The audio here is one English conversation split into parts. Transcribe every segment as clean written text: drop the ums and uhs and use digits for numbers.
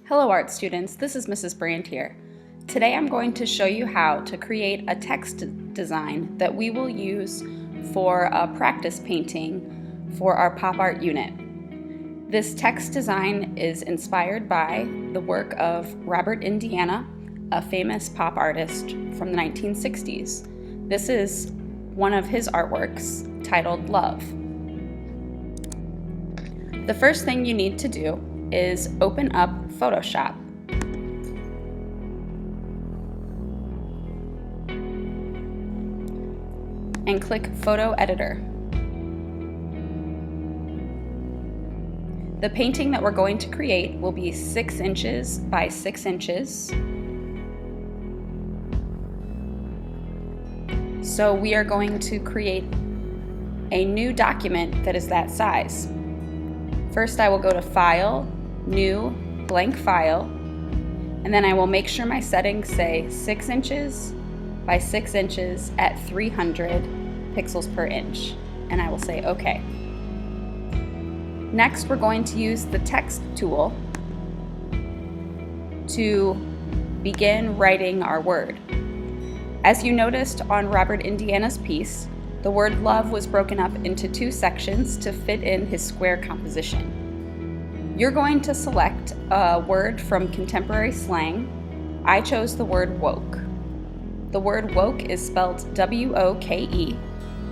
Hello art students, this is Mrs. Brand here. Today I'm going to show you how to create a text design that we will use for a practice painting for our pop art unit. This text design is inspired by the work of Robert Indiana, a famous pop artist from the 1960s. This is one of his artworks titled Love. The first thing you need to do is open up Photoshop. And click Photo Editor. The painting that we're going to create will be 6 inches by 6 inches. So we are going to create a new document that is that size. First I will go to File, New, Blank File, and then I will make sure my settings say 6 inches by 6 inches at 300 pixels per inch, and I will say OK. Next we're going to use the text tool to begin writing our word. As you noticed on Robert Indiana's piece, the word love was broken up into 2 sections to fit in his square composition. You're going to select a word from contemporary slang. I chose the word woke. The word woke is spelled W-O-K-E,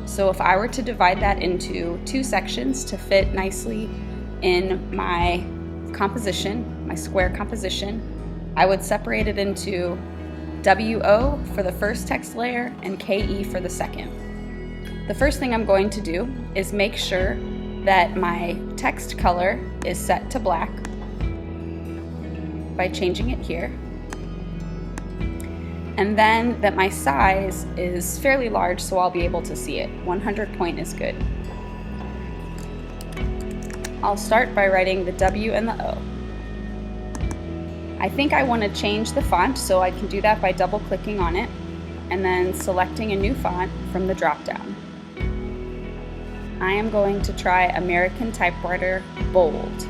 so if I were to divide that into 2 sections to fit nicely in my composition, my square composition, I would separate it into W-O for the first text layer and K-E for the second. The first thing I'm going to do is make sure that my text color is set to black by changing it here, and then that my size is fairly large so I'll be able to see it. 100 point is good. I'll start by writing the W and the O. I think I want to change the font, so I can do that by double clicking on it and then selecting a new font from the drop down. I am going to try American Typewriter Bold.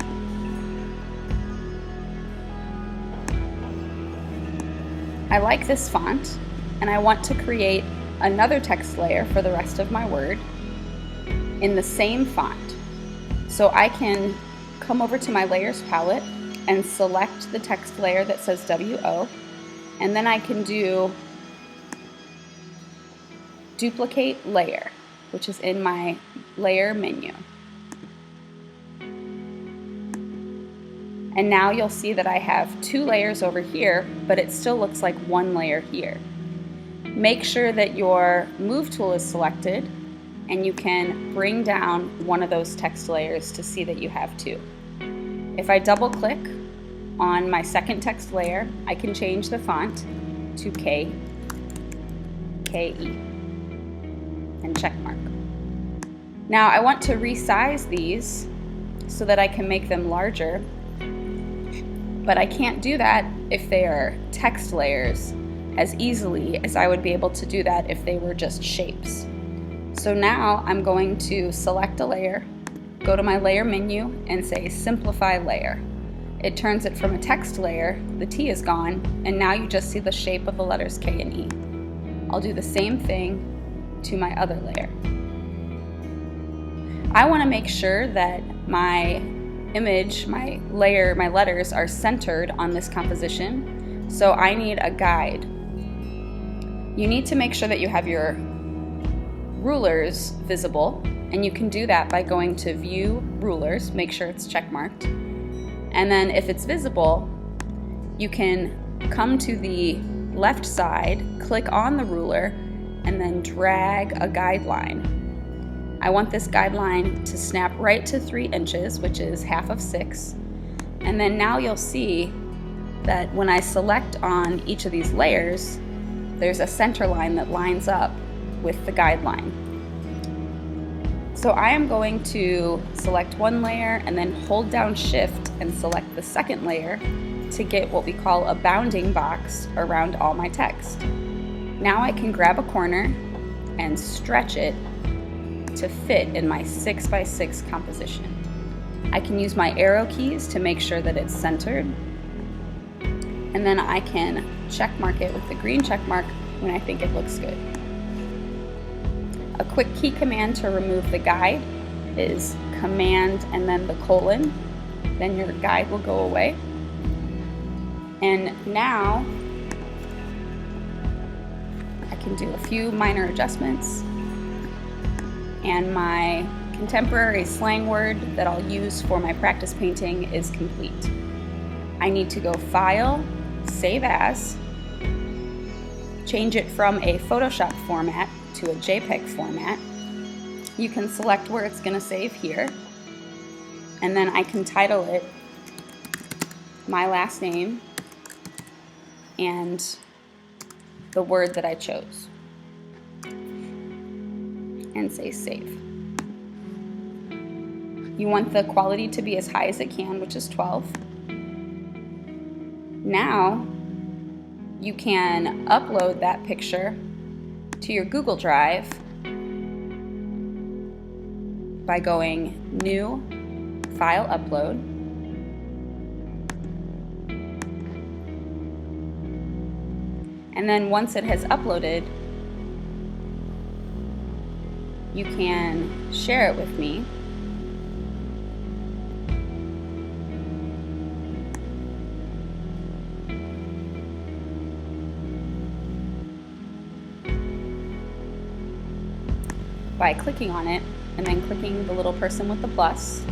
I like this font, and I want to create another text layer for the rest of my word in the same font. So I can come over to my Layers palette and select the text layer that says WO, and then I can do Duplicate Layer, which is in my layer menu. And now you'll see that I have 2 layers over here, but it still looks like 1 layer here. Make sure that your Move tool is selected and you can bring down one of those text layers to see that you have 2. If I double click on my second text layer, I can change the font to K, K-E, and check mark. Now I want to resize these so that I can make them larger, but I can't do that if they are text layers as easily as I would be able to do that if they were just shapes. So now I'm going to select a layer, go to my layer menu and say Simplify Layer. It turns it from a text layer, the T is gone, and now you just see the shape of the letters K and E. I'll do the same thing to my other layer. I want to make sure that my image, my layer, my letters are centered on this composition, so I need a guide. You need to make sure that you have your rulers visible, and you can do that by going to View Rulers, make sure it's checkmarked, and then if it's visible, you can come to the left side, click on the ruler, and then drag a guideline. I want this guideline to snap right to 3 inches, which is half of 6. And then now you'll see that when I select on each of these layers, there's a center line that lines up with the guideline. So I am going to select one layer and then hold down Shift and select the second layer to get what we call a bounding box around all my text. Now I can grab a corner and stretch it to fit in my 6 by 6 composition. I can use my arrow keys to make sure that it's centered, and then I can check mark it with the green check mark when I think it looks good. A quick key command to remove the guide is Command and then the colon. Then your guide will go away. And now I can do a few minor adjustments, and my contemporary slang word that I'll use for my practice painting is complete. I need to go File, Save As, change it from a Photoshop format to a JPEG format. You can select where it's going to save here, and then I can title it my last name and the word that I chose, and say save. You want the quality to be as high as it can, which is 12. Now you can upload that picture to your Google Drive by going New, File, Upload. And then once it has uploaded, you can share it with me. By clicking on it and then clicking the little person with the plus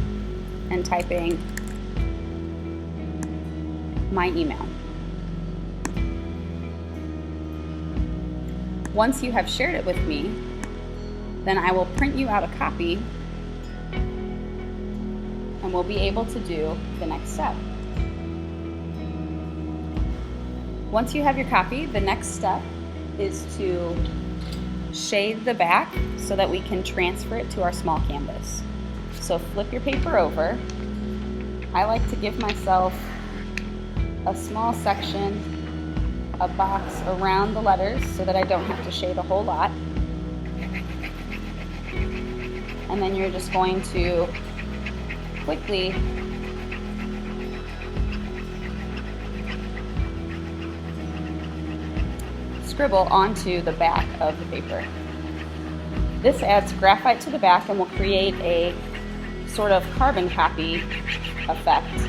and typing my email. Once you have shared it with me, then I will print you out a copy and we'll be able to do the next step. Once you have your copy, the next step is to shade the back so that we can transfer it to our small canvas. So flip your paper over. I like to give myself a small section, a box around the letters so that I don't have to shade a whole lot. And then you're just going to quickly scribble onto the back of the paper. This adds graphite to the back and will create a sort of carbon copy effect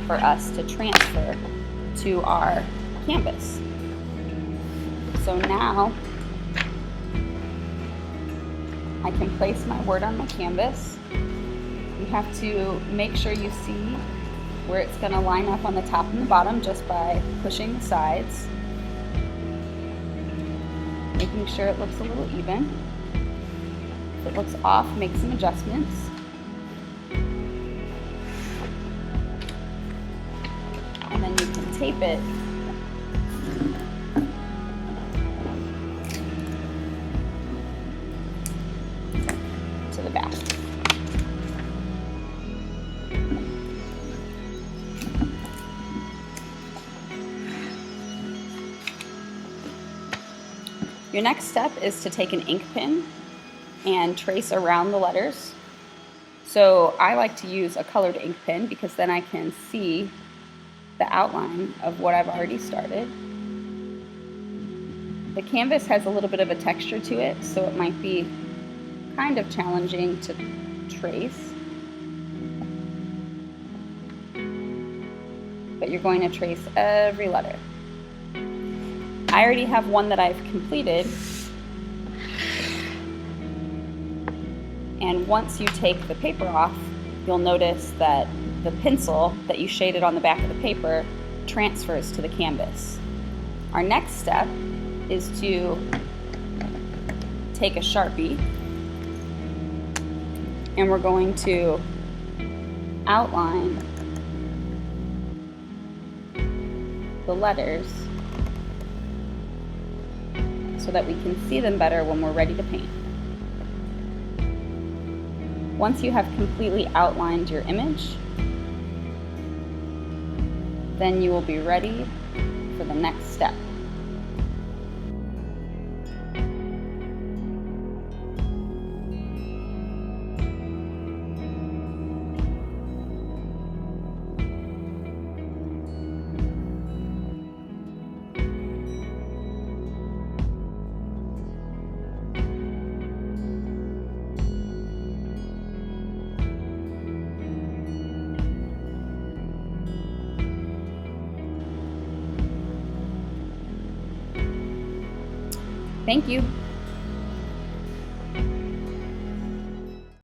for us to transfer to our canvas. So now I can place my word on my canvas. You have to make sure you see where it's going to line up on the top and the bottom just by pushing the sides, making sure it looks a little even. If it looks off, make some adjustments. And then you can tape it to the back. Your next step is to take an ink pen and trace around the letters. So I like to use a colored ink pen because then I can see the outline of what I've already started. The canvas has a little bit of a texture to it, so it might be kind of challenging to trace. But you're going to trace every letter. I already have one that I've completed. And once you take the paper off, you'll notice that the pencil that you shaded on the back of the paper transfers to the canvas. Our next step is to take a Sharpie and we're going to outline the letters so that we can see them better when we're ready to paint. Once you have completely outlined your image, then you will be ready for the next step. Thank you.